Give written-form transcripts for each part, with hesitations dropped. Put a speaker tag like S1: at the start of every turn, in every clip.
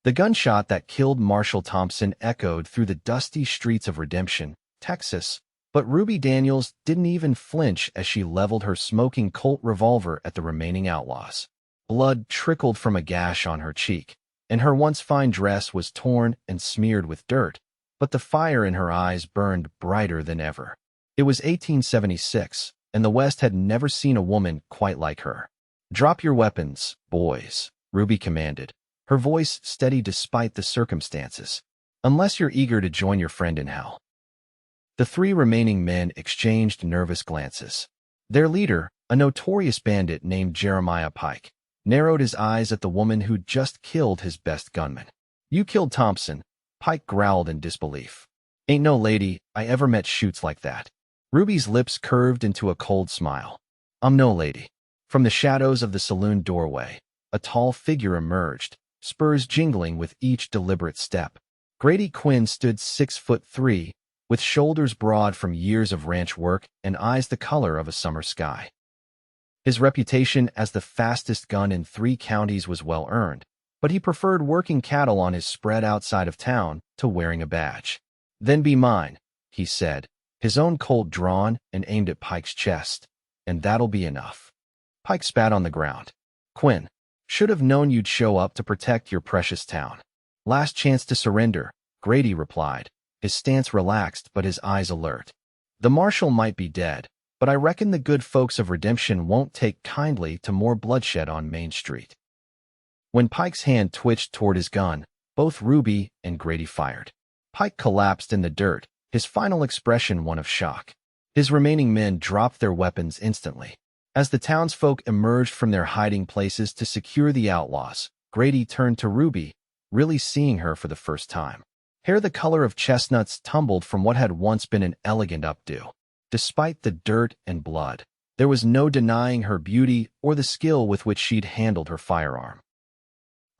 S1: The gunshot that killed Marshal Thompson echoed through the dusty streets of Redemption, Texas, but Ruby Daniels didn't even flinch as she leveled her smoking Colt revolver at the remaining outlaws. Blood trickled from a gash on her cheek, and her once fine dress was torn and smeared with dirt, but the fire in her eyes burned brighter than ever. It was 1876, and the West had never seen a woman quite like her. "Drop your weapons, boys," Ruby commanded, her voice steady despite the circumstances, "unless you're eager to join your friend in hell." The three remaining men exchanged nervous glances. Their leader, a notorious bandit named Jeremiah Pike, narrowed his eyes at the woman who'd just killed his best gunman. "You killed Thompson," Pike growled in disbelief. "Ain't no lady I ever met shoots like that." Ruby's lips curved into a cold smile. "I'm no lady." From the shadows of the saloon doorway, a tall figure emerged, spurs jingling with each deliberate step. Grady Quinn stood 6'3", with shoulders broad from years of ranch work and eyes the color of a summer sky. His reputation as the fastest gun in 3 counties was well-earned, but he preferred working cattle on his spread outside of town to wearing a badge. "Then be mine," he said, his own Colt drawn and aimed at Pike's chest, "and that'll be enough." Pike spat on the ground. "Quinn, should have known you'd show up to protect your precious town." "Last chance to surrender," Grady replied, his stance relaxed but his eyes alert. "The marshal might be dead, but I reckon the good folks of Redemption won't take kindly to more bloodshed on Main Street." When Pike's hand twitched toward his gun, both Ruby and Grady fired. Pike collapsed in the dirt, his final expression one of shock. His remaining men dropped their weapons instantly. As the townsfolk emerged from their hiding places to secure the outlaws, Grady turned to Ruby, really seeing her for the first time. Hair the color of chestnuts tumbled from what had once been an elegant updo. Despite the dirt and blood, there was no denying her beauty or the skill with which she'd handled her firearm.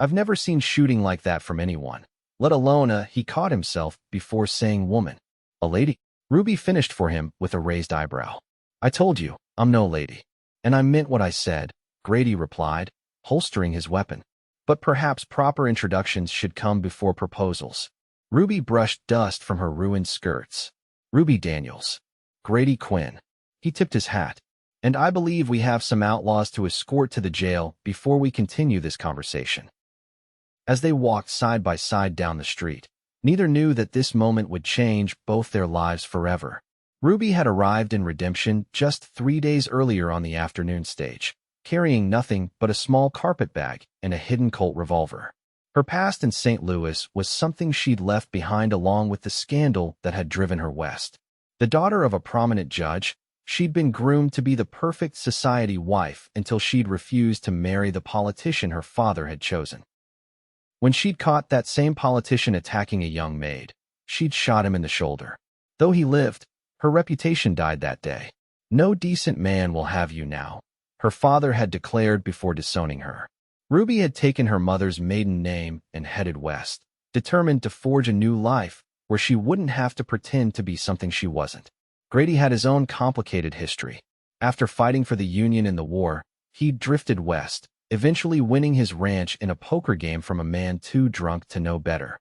S1: "I've never seen shooting like that from anyone, let alone he caught himself before saying woman. "A lady?" Ruby finished for him with a raised eyebrow. "I told you, I'm no lady. And I meant what I said," Grady replied, holstering his weapon. "But perhaps proper introductions should come before proposals." Ruby brushed dust from her ruined skirts. "Ruby Daniels. Grady Quinn." He tipped his hat. "And I believe we have some outlaws to escort to the jail before we continue this conversation." As they walked side by side down the street, neither knew that this moment would change both their lives forever. Ruby had arrived in Redemption just 3 days earlier on the afternoon stage, carrying nothing but a small carpet bag and a hidden Colt revolver. Her past in St. Louis was something she'd left behind along with the scandal that had driven her west. The daughter of a prominent judge, she'd been groomed to be the perfect society wife until she'd refused to marry the politician her father had chosen. When she'd caught that same politician attacking a young maid, she'd shot him in the shoulder. Though he lived, her reputation died that day. "No decent man will have you now," her father had declared before disowning her. Ruby had taken her mother's maiden name and headed west, determined to forge a new life where she wouldn't have to pretend to be something she wasn't. Grady had his own complicated history. After fighting for the Union in the war, he drifted west, eventually winning his ranch in a poker game from a man too drunk to know better.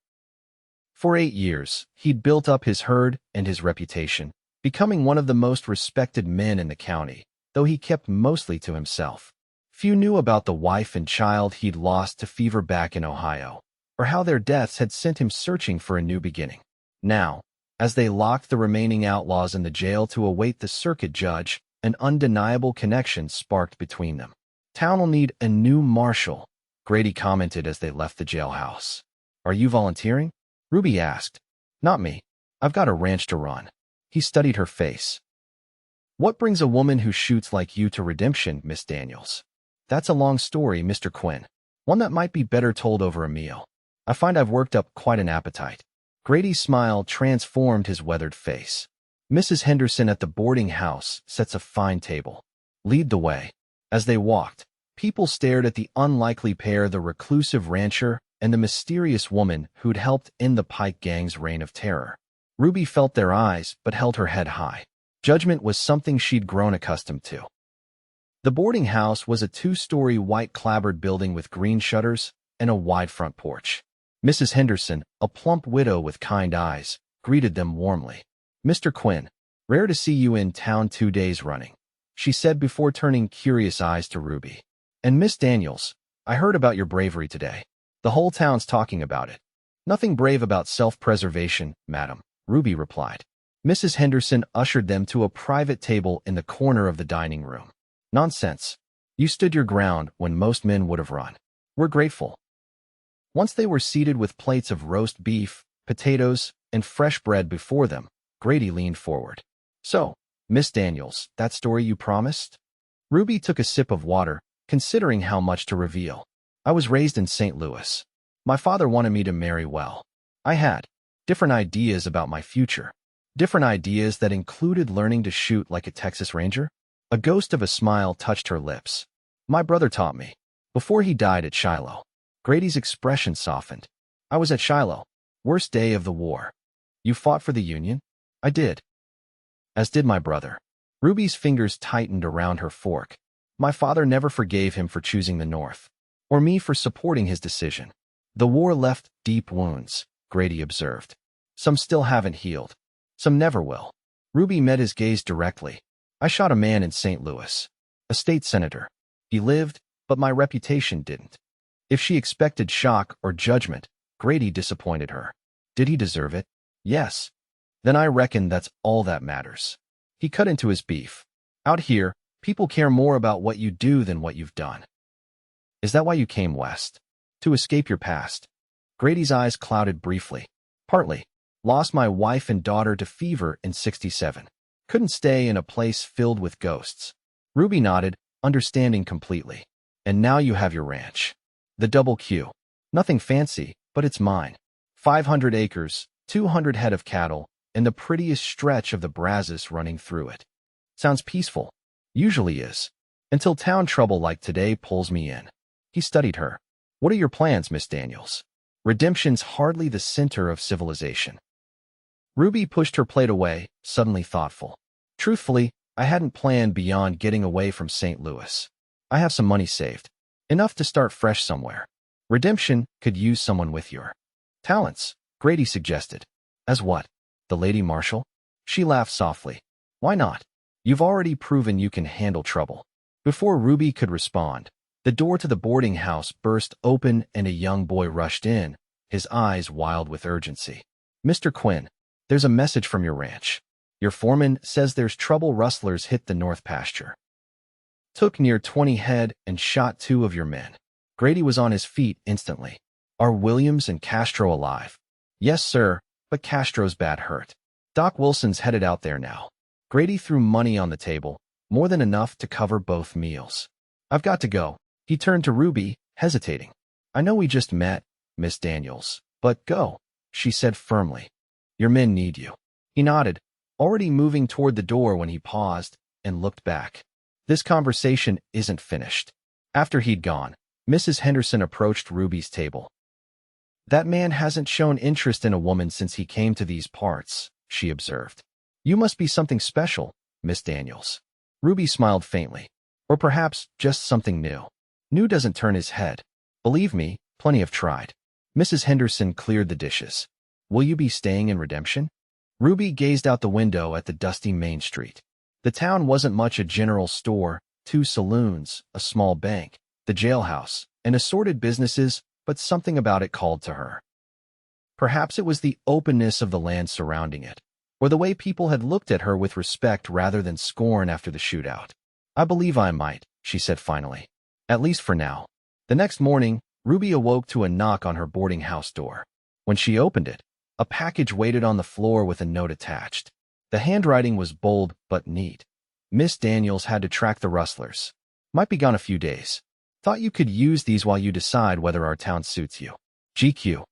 S1: For 8 years, he'd built up his herd and his reputation, becoming one of the most respected men in the county, though he kept mostly to himself. Few knew about the wife and child he'd lost to fever back in Ohio, or how their deaths had sent him searching for a new beginning. Now, as they locked the remaining outlaws in the jail to await the circuit judge, an undeniable connection sparked between them. "Town will need a new marshal," Grady commented as they left the jailhouse. "Are you volunteering?" Ruby asked. "Not me. I've got a ranch to run." He studied her face. "What brings a woman who shoots like you to Redemption, Miss Daniels?" "That's a long story, Mr. Quinn. One that might be better told over a meal. I find I've worked up quite an appetite." Grady's smile transformed his weathered face. "Mrs. Henderson at the boarding house sets a fine table. Lead the way." As they walked, people stared at the unlikely pair, the reclusive rancher and the mysterious woman who'd helped end the Pike gang's reign of terror. Ruby felt their eyes but held her head high. Judgment was something she'd grown accustomed to. The boarding house was a 2-story white clapboard building with green shutters and a wide front porch. Mrs. Henderson, a plump widow with kind eyes, greeted them warmly. "Mr. Quinn, rare to see you in town 2 days running," she said before turning curious eyes to Ruby. "And Miss Daniels, I heard about your bravery today. The whole town's talking about it." "Nothing brave about self-preservation, madam," Ruby replied. Mrs. Henderson ushered them to a private table in the corner of the dining room. "Nonsense. You stood your ground when most men would have run. We're grateful." Once they were seated with plates of roast beef, potatoes, and fresh bread before them, Grady leaned forward. "So, Miss Daniels, that story you promised?" Ruby took a sip of water, considering how much to reveal. "I was raised in St. Louis. My father wanted me to marry well. I had different ideas about my future. Different ideas that included learning to shoot like a Texas Ranger." A ghost of a smile touched her lips. "My brother taught me, before he died at Shiloh." Grady's expression softened. "I was at Shiloh. Worst day of the war." "You fought for the Union?" "I did. As did my brother." Ruby's fingers tightened around her fork. "My father never forgave him for choosing the North, or me for supporting his decision." "The war left deep wounds," Grady observed. "Some still haven't healed. Some never will." Ruby met his gaze directly. "I shot a man in St. Louis. A state senator. He lived, but my reputation didn't." If she expected shock or judgment, Grady disappointed her. "Did he deserve it?" "Yes." "Then I reckon that's all that matters." He cut into his beef. "Out here, people care more about what you do than what you've done." "Is that why you came west? To escape your past?" Grady's eyes clouded briefly. "Partly. Lost my wife and daughter to fever in '67. Couldn't stay in a place filled with ghosts." Ruby nodded, understanding completely. "And now you have your ranch. The Double Q. Nothing fancy, but it's mine. 500 acres, 200 head of cattle, and the prettiest stretch of the Brazos running through it. Sounds peaceful. Usually is. Until town trouble like today pulls me in." He studied her. "What are your plans, Miss Daniels? Redemption's hardly the center of civilization." Ruby pushed her plate away, suddenly thoughtful. "Truthfully, I hadn't planned beyond getting away from St. Louis. I have some money saved. Enough to start fresh somewhere. Redemption could use someone with your talents," Grady suggested. "As what? The lady marshal?" She laughed softly. "Why not? You've already proven you can handle trouble." Before Ruby could respond, the door to the boarding house burst open and a young boy rushed in, his eyes wild with urgency. "Mr. Quinn, there's a message from your ranch. Your foreman says there's trouble. Rustlers hit the north pasture. Took near 20 head and shot 2 of your men." Grady was on his feet instantly. "Are Williams and Castro alive?" "Yes, sir, but Castro's bad hurt. Doc Wilson's headed out there now." Grady threw money on the table, more than enough to cover both meals. "I've got to go." He turned to Ruby, hesitating. "I know we just met, Miss Daniels, but go," she said firmly. "Your men need you." He nodded, already moving toward the door when he paused and looked back. This conversation isn't finished. After he'd gone, Mrs. Henderson approached Ruby's table. "That man hasn't shown interest in a woman since he came to these parts," she observed. "You must be something special, Miss Daniels." Ruby smiled faintly. "Or perhaps just something new." "New doesn't turn his head. Believe me, plenty have tried." Mrs. Henderson cleared the dishes. "Will you be staying in Redemption?" Ruby gazed out the window at the dusty Main Street. The town wasn't much. A general store, 2 saloons, a small bank, the jailhouse, and assorted businesses, but something about it called to her. Perhaps it was the openness of the land surrounding it, or the way people had looked at her with respect rather than scorn after the shootout. "I believe I might," she said finally. "At least for now." The next morning, Ruby awoke to a knock on her boarding house door. When she opened it, a package waited on the floor with a note attached. The handwriting was bold but neat. "Miss Daniels had to track the rustlers. Might be gone a few days. Thought you could use these while you decide whether our town suits you. GQ."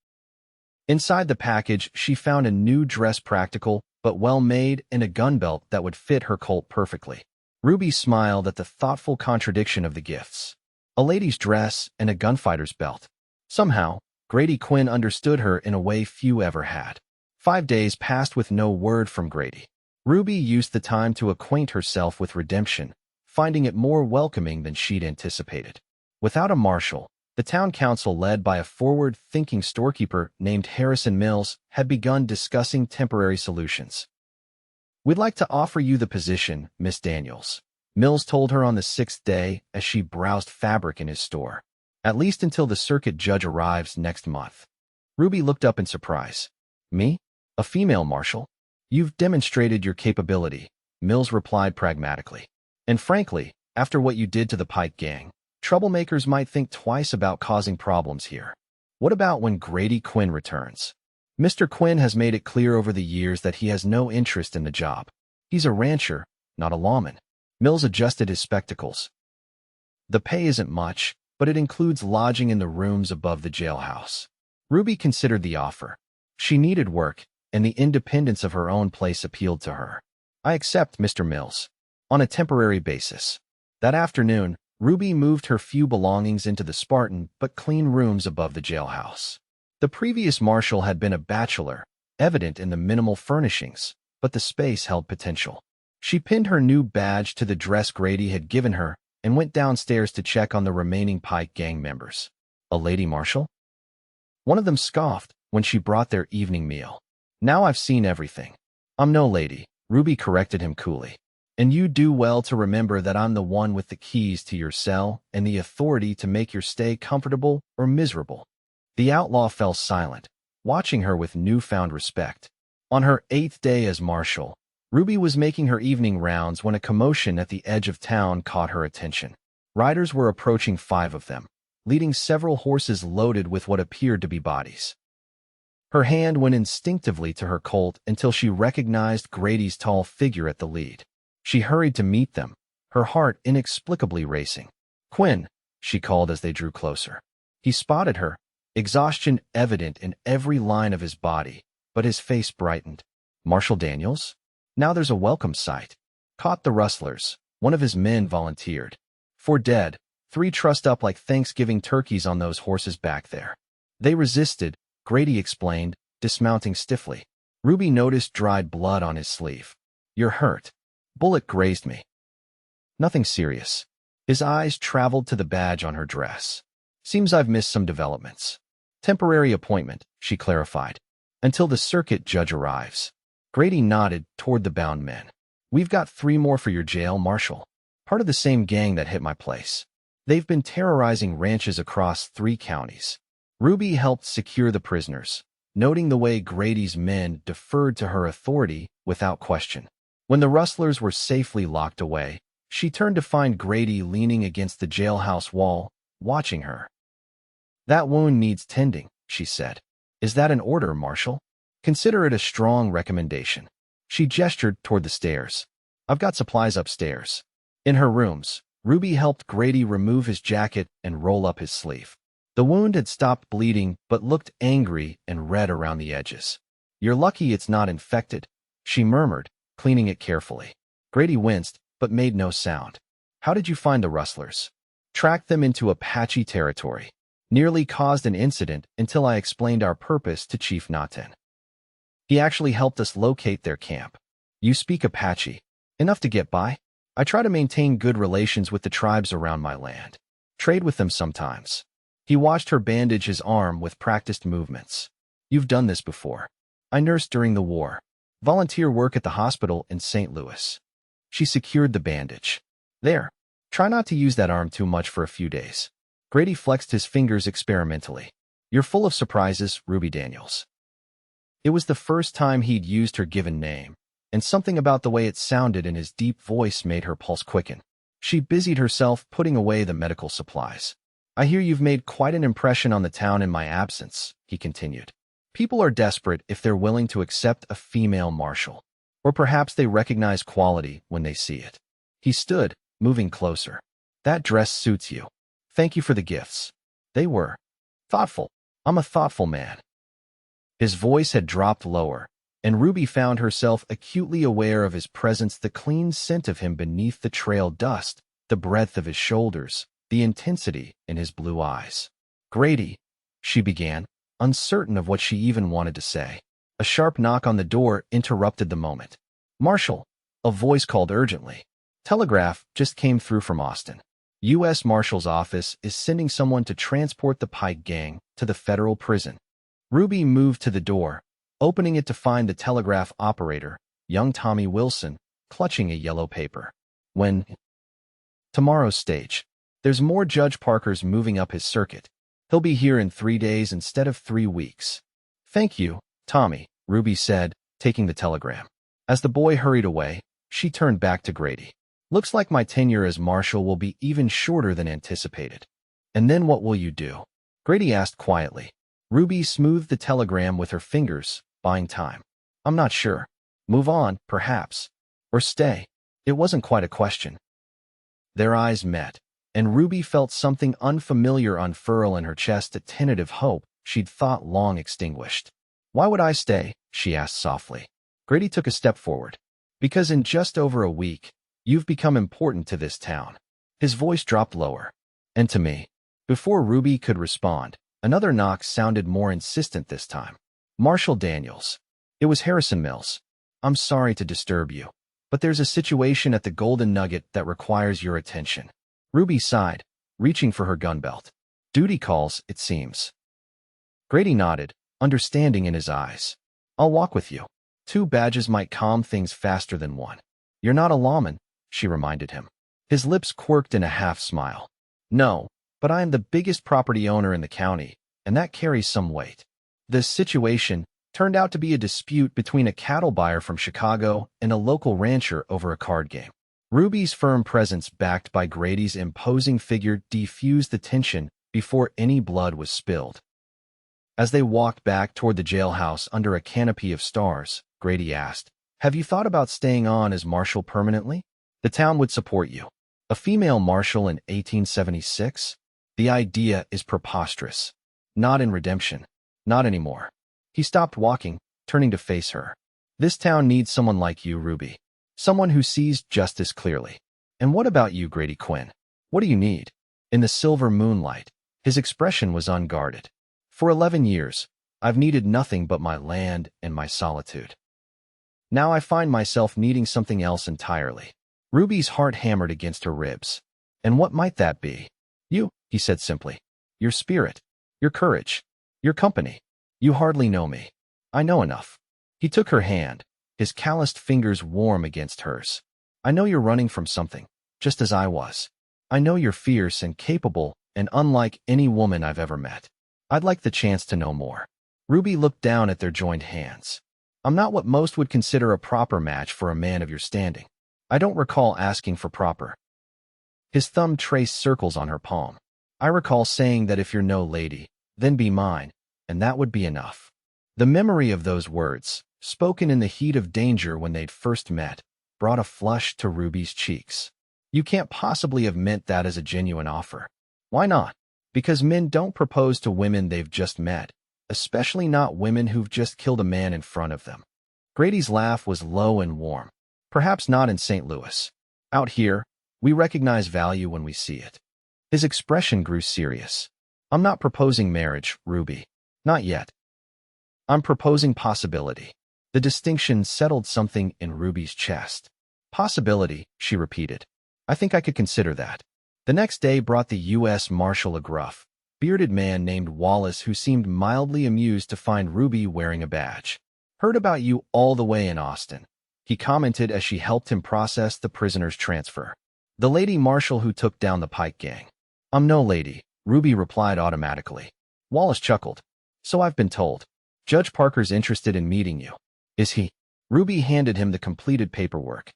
S1: Inside the package, she found a new dress, practical but well-made, and a gun belt that would fit her Colt perfectly. Ruby smiled at the thoughtful contradiction of the gifts. A lady's dress and a gunfighter's belt. Somehow, Grady Quinn understood her in a way few ever had. 5 days passed with no word from Grady. Ruby used the time to acquaint herself with Redemption, finding it more welcoming than she'd anticipated. Without a marshal, The town council, led by a forward-thinking storekeeper named Harrison Mills, had begun discussing temporary solutions. "We'd like to offer you the position, Miss Daniels," Mills told her on the 6th day as she browsed fabric in his store. "At least until the circuit judge arrives next month." Ruby looked up in surprise. "Me? A female marshal? You've demonstrated your capability," Mills replied pragmatically. "And frankly, after what you did to the Pike gang, troublemakers might think twice about causing problems here. What about when Grady Quinn returns? Mr. Quinn has made it clear over the years that he has no interest in the job. He's a rancher, not a lawman." Mills adjusted his spectacles. "The pay isn't much, but it includes lodging in the rooms above the jailhouse." Ruby considered the offer. She needed work, and the independence of her own place appealed to her. "I accept, Mr. Mills. On a temporary basis." That afternoon, Ruby moved her few belongings into the Spartan but clean rooms above the jailhouse. The previous marshal had been a bachelor, evident in the minimal furnishings, but the space held potential. She pinned her new badge to the dress Grady had given her and went downstairs to check on the remaining Pike gang members. "A lady marshal?" One of them scoffed when she brought their evening meal. "Now I've seen everything." "I'm no lady," Ruby corrected him coolly. "And you do well to remember that I'm the one with the keys to your cell and the authority to make your stay comfortable or miserable." The outlaw fell silent, watching her with newfound respect. On her 8th day as marshal, Ruby was making her evening rounds when a commotion at the edge of town caught her attention. Riders were approaching, 5 of them, leading several horses loaded with what appeared to be bodies. Her hand went instinctively to her Colt until she recognized Grady's tall figure at the lead. She hurried to meet them, her heart inexplicably racing. "Quinn," she called as they drew closer. He spotted her, exhaustion evident in every line of his body, but his face brightened. "Marshal Daniels? Now there's a welcome sight." "Caught the rustlers," one of his men volunteered. "4 dead, 3 trussed up like Thanksgiving turkeys on those horses back there." "They resisted," Grady explained, dismounting stiffly. Ruby noticed dried blood on his sleeve. "You're hurt." "Bullet grazed me." "Nothing serious." His eyes traveled to the badge on her dress. "Seems I've missed some developments." "Temporary appointment," she clarified, "until the circuit judge arrives." Grady nodded toward the bound men. "We've got 3 more for your jail, Marshal. Part of the same gang that hit my place. They've been terrorizing ranches across 3 counties." Ruby helped secure the prisoners, noting the way Grady's men deferred to her authority without question. When the rustlers were safely locked away, she turned to find Grady leaning against the jailhouse wall, watching her. "That wound needs tending," she said. "Is that an order, Marshal?" "Consider it a strong recommendation." She gestured toward the stairs. "I've got supplies upstairs." In her rooms, Ruby helped Grady remove his jacket and roll up his sleeve. The wound had stopped bleeding but looked angry and red around the edges. "You're lucky it's not infected," she murmured, cleaning it carefully. Grady winced, but made no sound. "How did you find the rustlers?" "Tracked them into Apache territory. Nearly caused an incident until I explained our purpose to Chief Naten. He actually helped us locate their camp." "You speak Apache. Enough to get by?" "I try to maintain good relations with the tribes around my land. Trade with them sometimes." He watched her bandage his arm with practiced movements. "You've done this before." "I nursed during the war. Volunteer work at the hospital in St. Louis." She secured the bandage. "There. Try not to use that arm too much for a few days." Grady flexed his fingers experimentally. "You're full of surprises, Ruby Daniels." It was the first time he'd used her given name, and something about the way it sounded in his deep voice made her pulse quicken. She busied herself putting away the medical supplies. "I hear you've made quite an impression on the town in my absence," he continued. "People are desperate if they're willing to accept a female marshal. Or perhaps they recognize quality when they see it." He stood, moving closer. "That dress suits you. Thank you for the gifts." They were thoughtful. "I'm a thoughtful man." His voice had dropped lower, and Ruby found herself acutely aware of his presence, the clean scent of him beneath the trail dust, the breadth of his shoulders, the intensity in his blue eyes. "Grady," she began, uncertain of what she even wanted to say. A sharp knock on the door interrupted the moment. "Marshal," a voice called urgently. "Telegraph just came through from Austin." U.S. Marshal's office is sending someone to transport the Pike gang to the federal prison. Ruby moved to the door, opening it to find the telegraph operator, young Tommy Wilson, clutching a yellow paper. When? Tomorrow's stage. There's more Judge Parker's moving up his circuit. He'll be here in 3 days instead of 3 weeks. Thank you, Tommy, Ruby said, taking the telegram. As the boy hurried away, she turned back to Grady. Looks like my tenure as marshal will be even shorter than anticipated. And then what will you do? Grady asked quietly. Ruby smoothed the telegram with her fingers, buying time. I'm not sure. Move on, perhaps. Or stay. It wasn't quite a question. Their eyes met, and Ruby felt something unfamiliar unfurl in her chest, a tentative hope she'd thought long extinguished. Why would I stay? She asked softly. Grady took a step forward. Because in just over a week, you've become important to this town. His voice dropped lower. And to me. Before Ruby could respond, another knock sounded more insistent this time. Marshal Daniels. It was Harrison Mills. I'm sorry to disturb you, but there's a situation at the Golden Nugget that requires your attention. Ruby sighed, reaching for her gun belt. Duty calls, it seems. Grady nodded, understanding in his eyes. I'll walk with you. 2 badges might calm things faster than 1. You're not a lawman, she reminded him. His lips quirked in a half-smile. No, but I am the biggest property owner in the county, and that carries some weight. The situation turned out to be a dispute between a cattle buyer from Chicago and a local rancher over a card game. Ruby's firm presence, backed by Grady's imposing figure, defused the tension before any blood was spilled. As they walked back toward the jailhouse under a canopy of stars, Grady asked, Have you thought about staying on as marshal permanently? The town would support you. A female marshal in 1876? The idea is preposterous. Not in Redemption. Not anymore. He stopped walking, turning to face her. This town needs someone like you, Ruby. Someone who sees justice clearly. And what about you, Grady Quinn? What do you need? In the silver moonlight, his expression was unguarded. For 11 years, I've needed nothing but my land and my solitude. Now I find myself needing something else entirely. Ruby's heart hammered against her ribs. And what might that be? You, he said simply. Your spirit. Your courage. Your company. You hardly know me. I know enough. He took her hand, his calloused fingers warm against hers. I know you're running from something, just as I was. I know you're fierce and capable and unlike any woman I've ever met. I'd like the chance to know more. Ruby looked down at their joined hands. I'm not what most would consider a proper match for a man of your standing. I don't recall asking for proper. His thumb traced circles on her palm. I recall saying that if you're no lady, then be mine, and that would be enough. The memory of those words, spoken in the heat of danger when they'd first met, brought a flush to Ruby's cheeks. You can't possibly have meant that as a genuine offer. Why not? Because men don't propose to women they've just met, especially not women who've just killed a man in front of them. Grady's laugh was low and warm. Perhaps not in St. Louis. Out here, we recognize value when we see it. His expression grew serious. I'm not proposing marriage, Ruby. Not yet. I'm proposing possibility. The distinction settled something in Ruby's chest. Possibility, she repeated. I think I could consider that. The next day brought the U.S. Marshal, a gruff, bearded man named Wallace, who seemed mildly amused to find Ruby wearing a badge. Heard about you all the way in Austin, he commented as she helped him process the prisoner's transfer. The lady marshal who took down the Pike gang. I'm no lady, Ruby replied automatically. Wallace chuckled. So I've been told. Judge Parker's interested in meeting you. Is he? Ruby handed him the completed paperwork.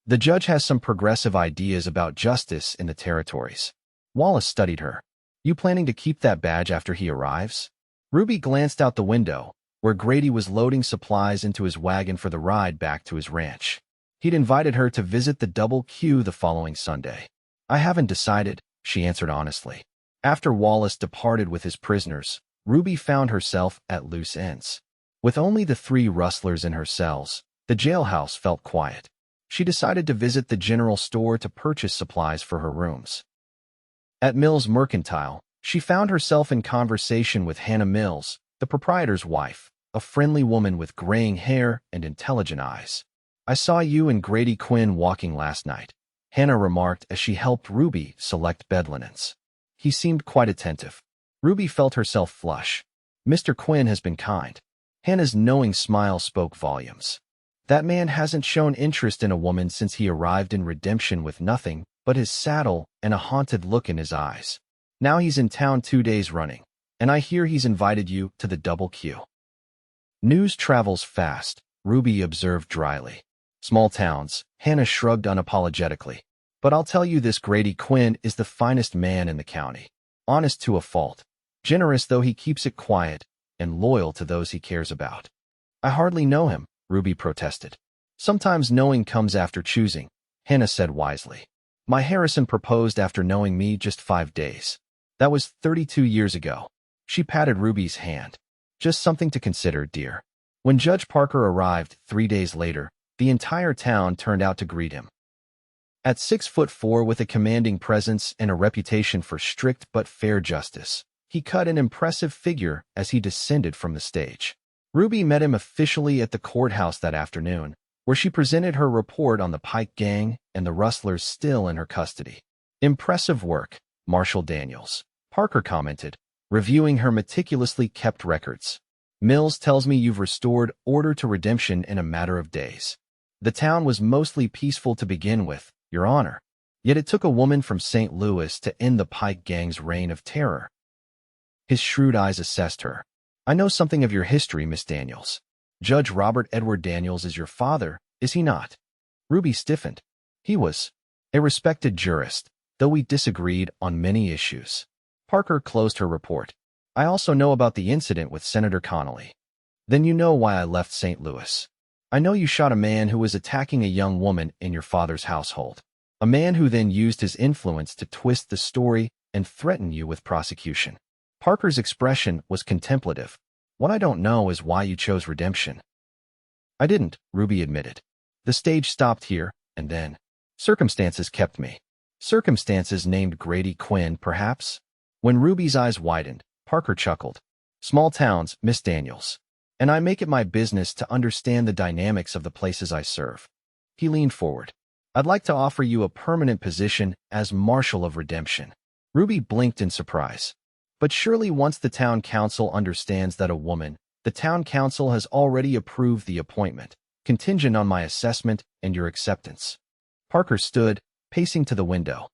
S1: The judge has some progressive ideas about justice in the territories. Wallace studied her. You planning to keep that badge after he arrives? Ruby glanced out the window, where Grady was loading supplies into his wagon for the ride back to his ranch. He'd invited her to visit the Double Q the following Sunday. I haven't decided, she answered honestly. After Wallace departed with his prisoners, Ruby found herself at loose ends. With only the 3 rustlers in her cells, the jailhouse felt quiet. She decided to visit the general store to purchase supplies for her rooms. At Mills Mercantile, she found herself in conversation with Hannah Mills, the proprietor's wife, a friendly woman with graying hair and intelligent eyes. I saw you and Grady Quinn walking last night. Hannah remarked as she helped Ruby select bed linens. He seemed quite attentive. Ruby felt herself flush. Mr. Quinn has been kind. Hannah's knowing smile spoke volumes. That man hasn't shown interest in a woman since he arrived in Redemption with nothing but his saddle and a haunted look in his eyes. Now he's in town 2 days running, and I hear he's invited you to the double Q. News travels fast, Ruby observed dryly. Small towns, Hannah shrugged unapologetically. But I'll tell you this, Grady Quinn is the finest man in the county. Honest to a fault. Generous though he keeps it quiet, and loyal to those he cares about. I hardly know him, Ruby protested. Sometimes knowing comes after choosing, Hannah said wisely. My Harrison proposed after knowing me just 5 days. That was 32 years ago. She patted Ruby's hand. Just something to consider, dear. When Judge Parker arrived 3 days later, the entire town turned out to greet him. At 6'4" with a commanding presence and a reputation for strict but fair justice, he cut an impressive figure as he descended from the stage. Ruby met him officially at the courthouse that afternoon, where she presented her report on the Pike gang and the rustlers still in her custody. Impressive work, Marshal Daniels, Parker commented, reviewing her meticulously kept records. Mills tells me you've restored order to Redemption in a matter of days. The town was mostly peaceful to begin with, Your Honor. Yet it took a woman from St. Louis to end the Pike gang's reign of terror. His shrewd eyes assessed her. I know something of your history, Miss Daniels. Judge Robert Edward Daniels is your father, is he not? Ruby stiffened. He was a respected jurist, though we disagreed on many issues. Parker closed her report. I also know about the incident with Senator Connolly. Then you know why I left St. Louis. I know you shot a man who was attacking a young woman in your father's household. A man who then used his influence to twist the story and threaten you with prosecution. Parker's expression was contemplative. What I don't know is why you chose Redemption. I didn't, Ruby admitted. The stage stopped here, and then circumstances kept me. Circumstances named Grady Quinn, perhaps? When Ruby's eyes widened, Parker chuckled. Small towns, Miss Daniels. And I make it my business to understand the dynamics of the places I serve. He leaned forward. I'd like to offer you a permanent position as Marshal of Redemption. Ruby blinked in surprise. But surely once the town council understands that a woman, the town council has already approved the appointment, contingent on my assessment and your acceptance. Parker stood, pacing to the window.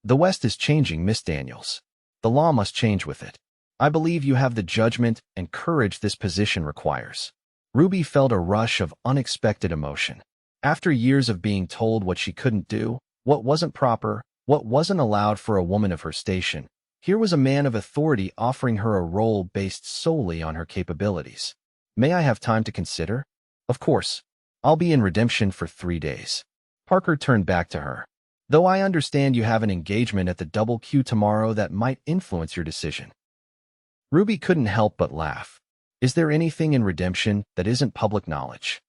S1: The West is changing, Miss Daniels. The law must change with it. I believe you have the judgment and courage this position requires. Ruby felt a rush of unexpected emotion. After years of being told what she couldn't do, what wasn't proper, what wasn't allowed for a woman of her station, here was a man of authority offering her a role based solely on her capabilities. May I have time to consider? Of course. I'll be in Redemption for 3 days. Parker turned back to her. Though I understand you have an engagement at the Double Q tomorrow that might influence your decision. Ruby couldn't help but laugh. Is there anything in Redemption that isn't public knowledge?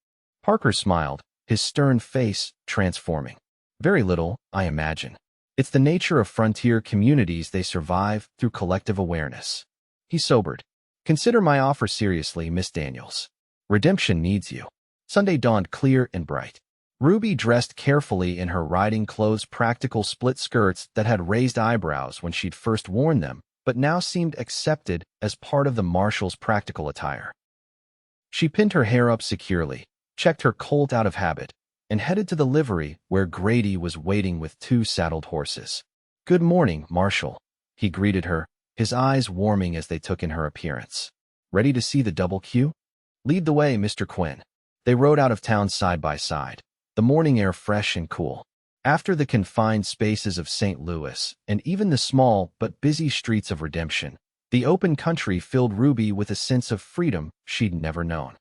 S1: Parker smiled, his stern face transforming. Very little, I imagine. It's the nature of frontier communities, they survive through collective awareness. He sobered. Consider my offer seriously, Miss Daniels. Redemption needs you. Sunday dawned clear and bright. Ruby dressed carefully in her riding clothes, practical split skirts that had raised eyebrows when she'd first worn them, but now seemed accepted as part of the marshal's practical attire. She pinned her hair up securely, checked her colt out of habit, and headed to the livery where Grady was waiting with 2 saddled horses. Good morning, Marshal, he greeted her, his eyes warming as they took in her appearance. Ready to see the Double Q? Lead the way, Mr. Quinn. They rode out of town side by side, the morning air fresh and cool. After the confined spaces of St. Louis, and even the small but busy streets of Redemption, the open country filled Ruby with a sense of freedom she'd never known.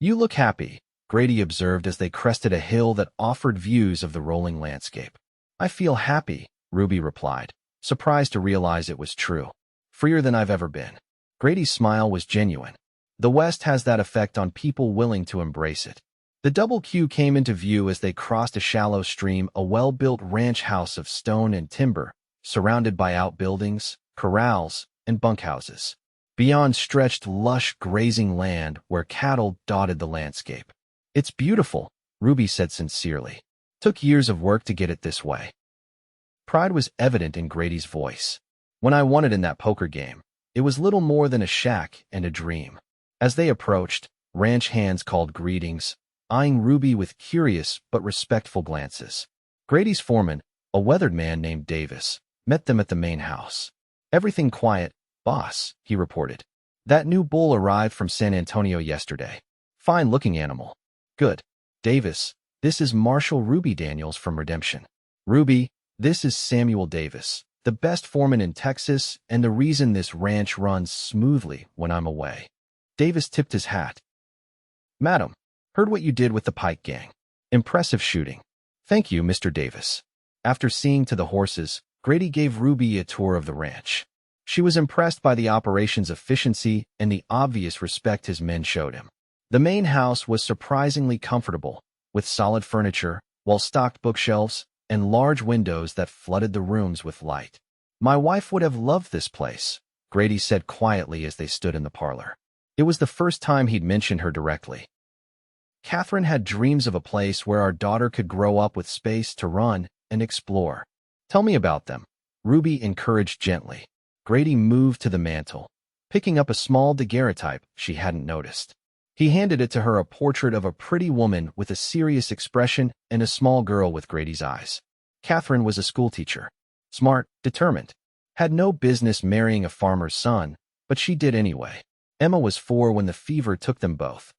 S1: You look happy, Grady observed as they crested a hill that offered views of the rolling landscape. I feel happy, Ruby replied, surprised to realize it was true. Freer than I've ever been. Grady's smile was genuine. The West has that effect on people willing to embrace it. The Double Q came into view as they crossed a shallow stream, a well-built ranch house of stone and timber, surrounded by outbuildings, corrals, and bunkhouses. Beyond stretched lush grazing land where cattle dotted the landscape. It's beautiful, Ruby said sincerely. Took years of work to get it this way. Pride was evident in Grady's voice. When I won it in that poker game, it was little more than a shack and a dream. As they approached, ranch hands called greetings, eyeing Ruby with curious but respectful glances. Grady's foreman, a weathered man named Davis, met them at the main house. "Everything quiet, boss," he reported. "That new bull arrived from San Antonio yesterday. Fine-looking animal." "Good. Davis, this is Marshal Ruby Daniels from Redemption." "Ruby, this is Samuel Davis, the best foreman in Texas and the reason this ranch runs smoothly when I'm away." Davis tipped his hat. "Madam, heard what you did with the Pike gang. Impressive shooting." "Thank you, Mr. Davis." After seeing to the horses, Grady gave Ruby a tour of the ranch. She was impressed by the operation's efficiency and the obvious respect his men showed him. The main house was surprisingly comfortable, with solid furniture, well-stocked bookshelves, and large windows that flooded the rooms with light. "My wife would have loved this place," Grady said quietly as they stood in the parlor. It was the first time he'd mentioned her directly. "Catherine had dreams of a place where our daughter could grow up with space to run and explore." "Tell me about them," Ruby encouraged gently. Grady moved to the mantel, picking up a small daguerreotype she hadn't noticed. He handed it to her, a portrait of a pretty woman with a serious expression and a small girl with Grady's eyes. Catherine was a schoolteacher. Smart, determined. Had no business marrying a farmer's son, but she did anyway. Emma was 4 when the fever took them both.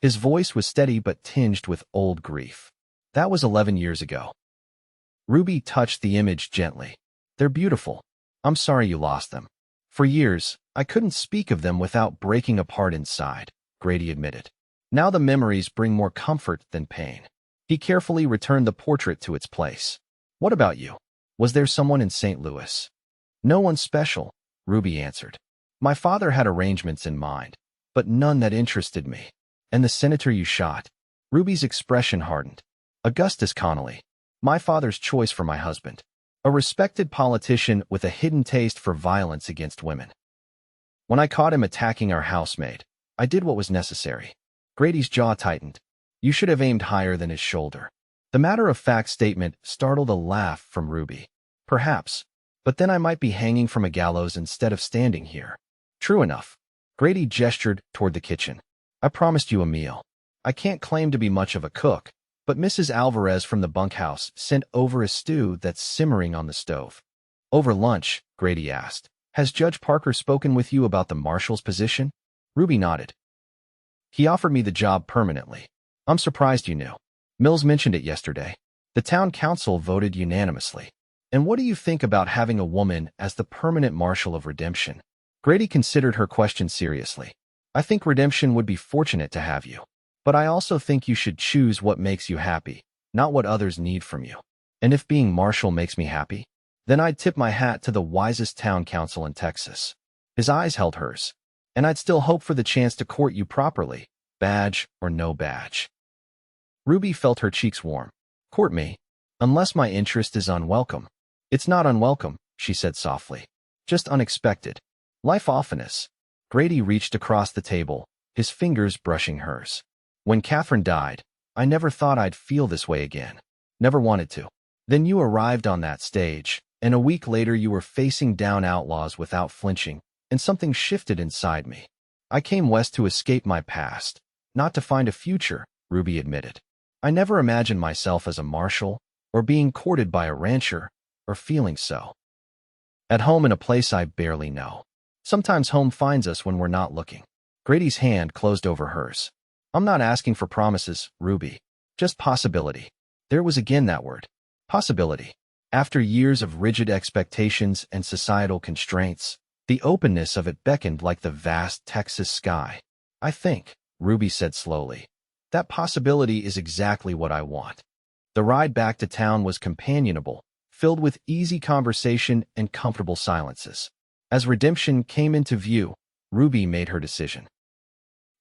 S1: His voice was steady but tinged with old grief. "That was 11 years ago." Ruby touched the image gently. "They're beautiful. I'm sorry you lost them." "For years, I couldn't speak of them without breaking apart inside," Grady admitted. "Now the memories bring more comfort than pain." He carefully returned the portrait to its place. "What about you? Was there someone in St. Louis?" "No one special," Ruby answered. "My father had arrangements in mind, but none that interested me." "And the senator you shot?" Ruby's expression hardened. "Augustus Connolly. My father's choice for my husband. A respected politician with a hidden taste for violence against women. When I caught him attacking our housemaid, I did what was necessary." Grady's jaw tightened. "You should have aimed higher than his shoulder." The matter-of-fact statement startled a laugh from Ruby. "Perhaps, but then I might be hanging from a gallows instead of standing here." "True enough." Grady gestured toward the kitchen. "I promised you a meal. I can't claim to be much of a cook, but Mrs. Alvarez from the bunkhouse sent over a stew that's simmering on the stove." "Over lunch," Grady asked, "has Judge Parker spoken with you about the marshal's position?" Ruby nodded. "He offered me the job permanently. I'm surprised you knew. Mills mentioned it yesterday. The town council voted unanimously." "And what do you think about having a woman as the permanent marshal of Redemption?" Grady considered her question seriously. "I think Redemption would be fortunate to have you. But I also think you should choose what makes you happy, not what others need from you. And if being marshal makes me happy, then I'd tip my hat to the wisest town council in Texas." His eyes held hers. "And I'd still hope for the chance to court you properly, badge or no badge." Ruby felt her cheeks warm. "Court me, unless my interest is unwelcome." "It's not unwelcome," she said softly. "Just unexpected. Life often is." Grady reached across the table, his fingers brushing hers. "When Catherine died, I never thought I'd feel this way again. Never wanted to. Then you arrived on that stage, and a week later you were facing down outlaws without flinching, and something shifted inside me. I came west to escape my past, not to find a future," Ruby admitted. "I never imagined myself as a marshal, or being courted by a rancher, or feeling so. At home in a place I barely know. Sometimes home finds us when we're not looking." Grady's hand closed over hers. "I'm not asking for promises, Ruby. Just possibility." There was again that word. Possibility. After years of rigid expectations and societal constraints, the openness of it beckoned like the vast Texas sky. "I think," Ruby said slowly, "that possibility is exactly what I want." The ride back to town was companionable, filled with easy conversation and comfortable silences. As Redemption came into view, Ruby made her decision.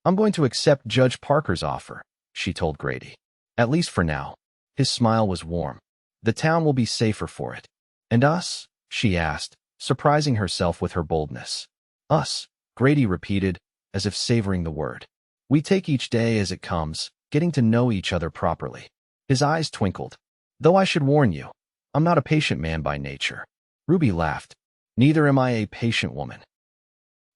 S1: "I'm going to accept Judge Parker's offer," she told Grady. "At least for now." His smile was warm. "The town will be safer for it." "And us?" she asked, surprising herself with her boldness. "Us," Grady repeated, as if savoring the word. "We take each day as it comes, getting to know each other properly." His eyes twinkled. Though I should warn you, I'm not a patient man by nature. Ruby laughed. Neither am I a patient woman.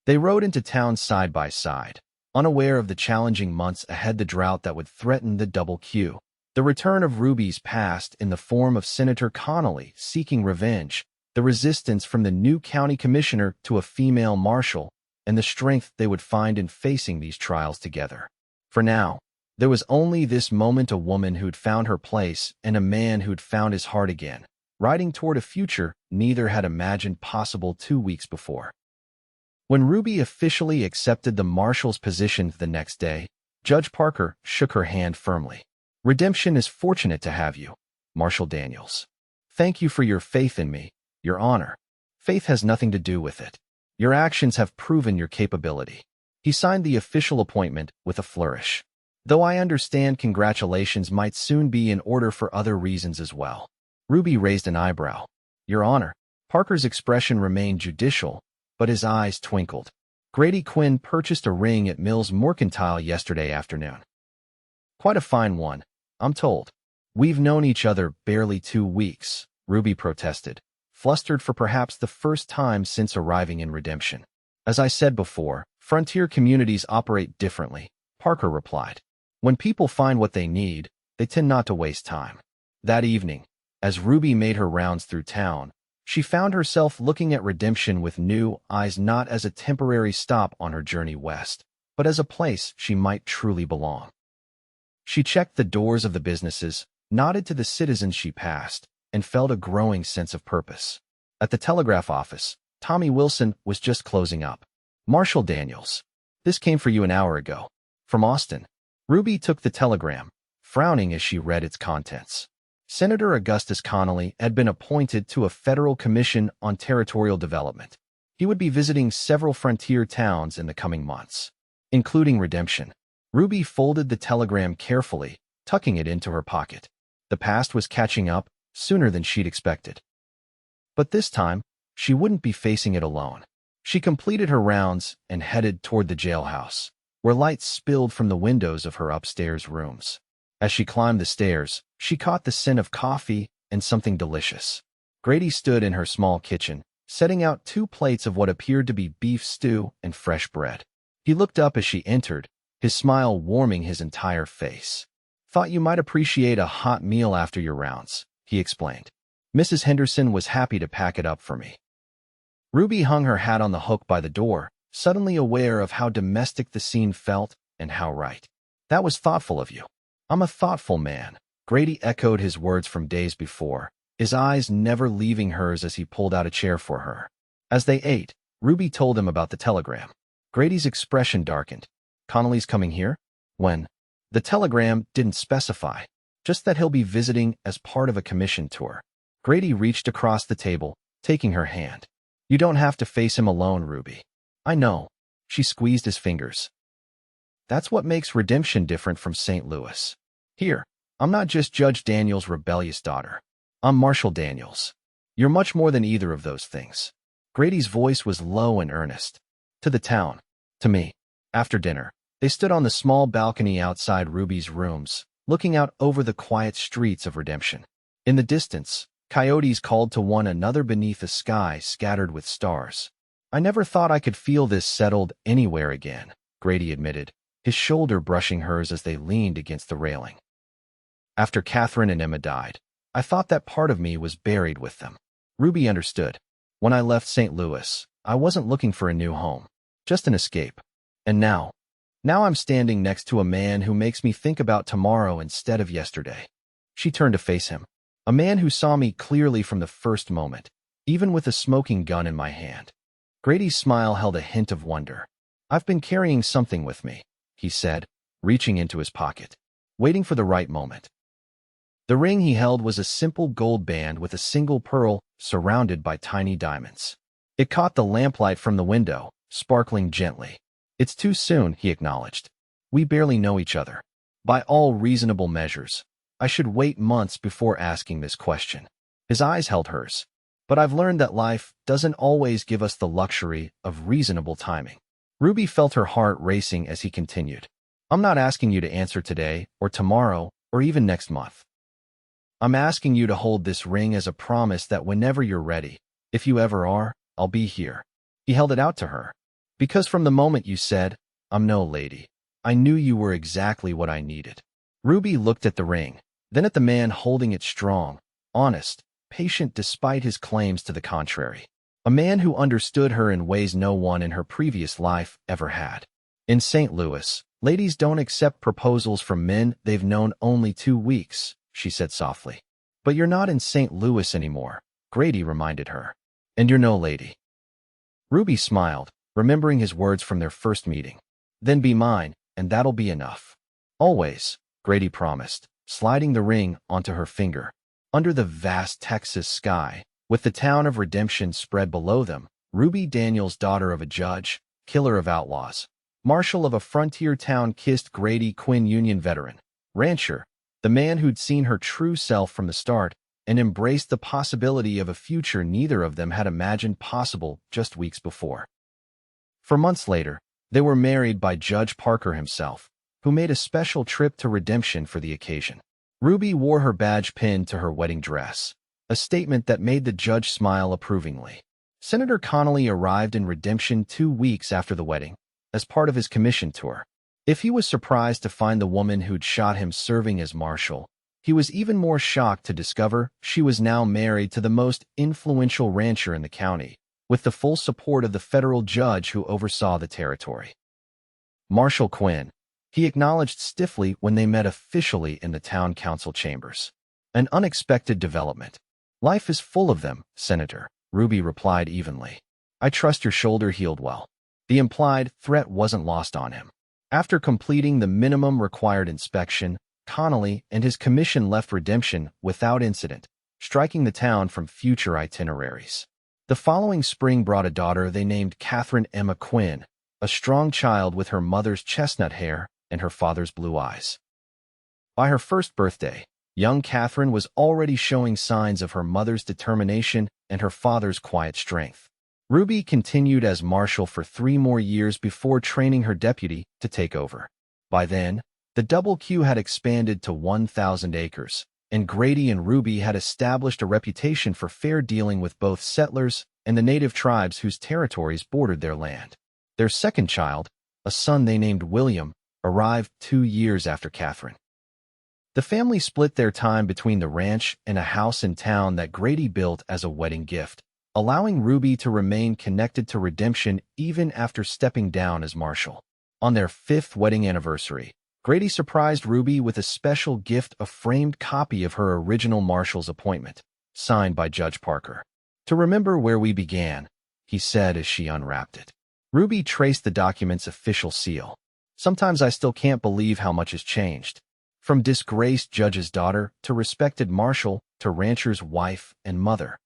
S1: They rode into town side by side, unaware of the challenging months ahead, the drought that would threaten the double Q. The return of Ruby's past in the form of Senator Connolly seeking revenge, the resistance from the new county commissioner to a female marshal, and the strength they would find in facing these trials together. For now, there was only this moment, a woman who'd found her place and a man who'd found his heart again, riding toward a future neither had imagined possible 2 weeks before. When Ruby officially accepted the marshal's position the next day, Judge Parker shook her hand firmly. Redemption is fortunate to have you, Marshal Daniels. Thank you for your faith in me, Your Honor. Faith has nothing to do with it. Your actions have proven your capability. He signed the official appointment with a flourish. Though I understand congratulations might soon be in order for other reasons as well. Ruby raised an eyebrow. Your Honor. Parker's expression remained judicial, but his eyes twinkled. Grady Quinn purchased a ring at Mills Mercantile yesterday afternoon. Quite a fine one, I'm told. We've known each other barely 2 weeks, Ruby protested, flustered for perhaps the first time since arriving in Redemption. As I said before, frontier communities operate differently, Parker replied. When people find what they need, they tend not to waste time. That evening, as Ruby made her rounds through town, she found herself looking at Redemption with new eyes, not as a temporary stop on her journey west, but as a place she might truly belong. She checked the doors of the businesses, nodded to the citizens she passed, and felt a growing sense of purpose. At the telegraph office, Tommy Wilson was just closing up. Marshal Daniels. This came for you an hour ago. From Austin. Ruby took the telegram, frowning as she read its contents. Senator Augustus Connolly had been appointed to a federal commission on territorial development. He would be visiting several frontier towns in the coming months, including Redemption. Ruby folded the telegram carefully, tucking it into her pocket. The past was catching up sooner than she'd expected. But this time, she wouldn't be facing it alone. She completed her rounds and headed toward the jailhouse, where lights spilled from the windows of her upstairs rooms. As she climbed the stairs, she caught the scent of coffee and something delicious. Grady stood in her small kitchen, setting out 2 plates of what appeared to be beef stew and fresh bread. He looked up as she entered, his smile warming his entire face. Thought you might appreciate a hot meal after your rounds, he explained. Mrs. Henderson was happy to pack it up for me. Ruby hung her hat on the hook by the door, suddenly aware of how domestic the scene felt and how right. That was thoughtful of you. I'm a thoughtful man. Grady echoed his words from days before, his eyes never leaving hers as he pulled out a chair for her. As they ate, Ruby told him about the telegram. Grady's expression darkened. Connolly's coming here? When? The telegram didn't specify, just that he'll be visiting as part of a commission tour. Grady reached across the table, taking her hand. You don't have to face him alone, Ruby. I know. She squeezed his fingers. That's what makes Redemption different from St. Louis. Here, I'm not just Judge Daniels' rebellious daughter. I'm Marshal Daniels. You're much more than either of those things. Grady's voice was low and earnest. To the town. To me. After dinner, they stood on the small balcony outside Ruby's rooms, looking out over the quiet streets of Redemption. In the distance, coyotes called to one another beneath a sky scattered with stars. I never thought I could feel this settled anywhere again, Grady admitted, his shoulder brushing hers as they leaned against the railing. After Catherine and Emma died, I thought that part of me was buried with them. Ruby understood. When I left St. Louis, I wasn't looking for a new home, just an escape. And now I'm standing next to a man who makes me think about tomorrow instead of yesterday. She turned to face him. A man who saw me clearly from the first moment, even with a smoking gun in my hand. Grady's smile held a hint of wonder. I've been carrying something with me, he said, reaching into his pocket, waiting for the right moment. The ring he held was a simple gold band with a single pearl surrounded by tiny diamonds. It caught the lamplight from the window, sparkling gently. It's too soon, he acknowledged. We barely know each other. By all reasonable measures, I should wait months before asking this question. His eyes held hers. But I've learned that life doesn't always give us the luxury of reasonable timing. Ruby felt her heart racing as he continued. I'm not asking you to answer today or tomorrow or even next month. I'm asking you to hold this ring as a promise that whenever you're ready, if you ever are, I'll be here." He held it out to her. "Because from the moment you said, 'I'm no lady,' I knew you were exactly what I needed." Ruby looked at the ring, then at the man holding it strong, honest, patient despite his claims to the contrary. A man who understood her in ways no one in her previous life ever had. In St. Louis, ladies don't accept proposals from men they've known only 2 weeks, she said softly. "But you're not in St. Louis anymore," Grady reminded her. "And you're no lady." Ruby smiled, remembering his words from their first meeting. "Then be mine, and that'll be enough." "Always," Grady promised, sliding the ring onto her finger. Under the vast Texas sky, with the town of Redemption spread below them, Ruby Daniels, daughter of a judge, killer of outlaws, marshal of a frontier town, kissed Grady Quinn, Union veteran, rancher, the man who'd seen her true self from the start and embraced the possibility of a future neither of them had imagined possible just weeks before. For months later, they were married by Judge Parker himself, who made a special trip to Redemption for the occasion. Ruby wore her badge pinned to her wedding dress, a statement that made the judge smile approvingly. Senator Connolly arrived in Redemption 2 weeks after the wedding, as part of his commission tour. If he was surprised to find the woman who'd shot him serving as marshal, he was even more shocked to discover she was now married to the most influential rancher in the county, with the full support of the federal judge who oversaw the territory. Marshal Quinn, he acknowledged stiffly when they met officially in the town council chambers. "An unexpected development. Life is full of them, Senator," Ruby replied evenly. "I trust your shoulder healed well." The implied threat wasn't lost on him. After completing the minimum required inspection, Connolly and his commission left Redemption without incident, striking the town from future itineraries. The following spring brought a daughter they named Catherine Emma Quinn, a strong child with her mother's chestnut hair and her father's blue eyes. By her first birthday, young Catherine was already showing signs of her mother's determination and her father's quiet strength. Ruby continued as marshal for 3 more years before training her deputy to take over. By then, the Double Q had expanded to 1,000 acres, and Grady and Ruby had established a reputation for fair dealing with both settlers and the native tribes whose territories bordered their land. Their second child, a son they named William, arrived 2 years after Catherine. The family split their time between the ranch and a house in town that Grady built as a wedding gift, allowing Ruby to remain connected to Redemption even after stepping down as marshal. On their 5th wedding anniversary, Grady surprised Ruby with a special gift, a framed copy of her original marshal's appointment, signed by Judge Parker. "To remember where we began," he said as she unwrapped it. Ruby traced the document's official seal. "Sometimes I still can't believe how much has changed. From disgraced judge's daughter to respected marshal to rancher's wife and mother."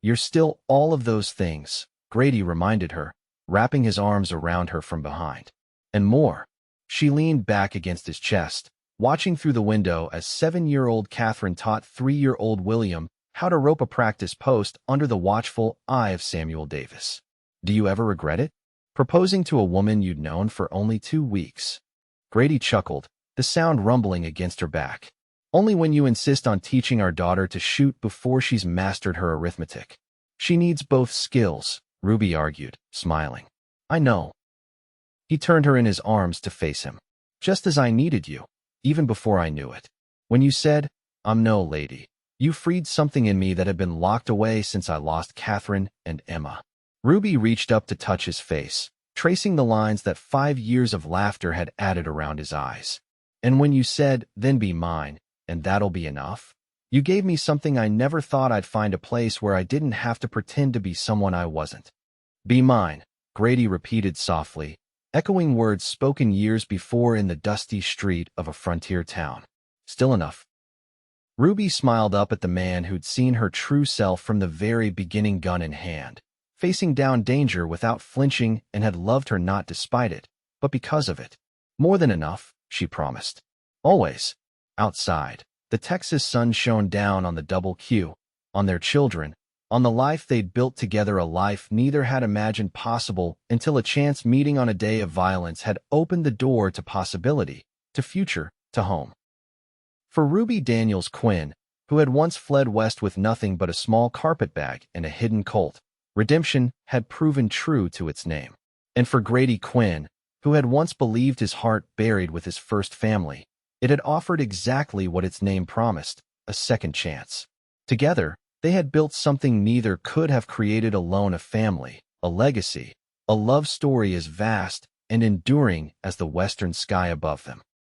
S1: "You're still all of those things," Grady reminded her, wrapping his arms around her from behind. "And more." She leaned back against his chest, watching through the window as 7-year-old Catherine taught 3-year-old William how to rope a practice post under the watchful eye of Samuel Davis. "Do you ever regret it? Proposing to a woman you'd known for only 2 weeks?" Grady chuckled, the sound rumbling against her back. "Only when you insist on teaching our daughter to shoot before she's mastered her arithmetic." "She needs both skills," Ruby argued, smiling. "I know." He turned her in his arms to face him. "Just as I needed you, even before I knew it. When you said, 'I'm no lady,' you freed something in me that had been locked away since I lost Catherine and Emma." Ruby reached up to touch his face, tracing the lines that 5 years of laughter had added around his eyes. "And when you said, 'Then be mine, and that'll be enough,' you gave me something I never thought I'd find, a place where I didn't have to pretend to be someone I wasn't." "Be mine," Grady repeated softly, echoing words spoken years before in the dusty street of a frontier town. "Still enough?" Ruby smiled up at the man who'd seen her true self from the very beginning, gun in hand, facing down danger without flinching, and had loved her not despite it, but because of it. "More than enough," she promised. Always. Outside, the Texas sun shone down on the Double Q, on their children, on the life they'd built together, a life neither had imagined possible until a chance meeting on a day of violence had opened the door to possibility, to future, to home. For Ruby Daniels Quinn, who had once fled west with nothing but a small carpetbag and a hidden Colt, redemption had proven true to its name. And for Grady Quinn, who had once believed his heart buried with his first family, it had offered exactly what its name promised, a second chance. Together, they had built something neither could have created alone: a family, a legacy, a love story as vast and enduring as the western sky above them.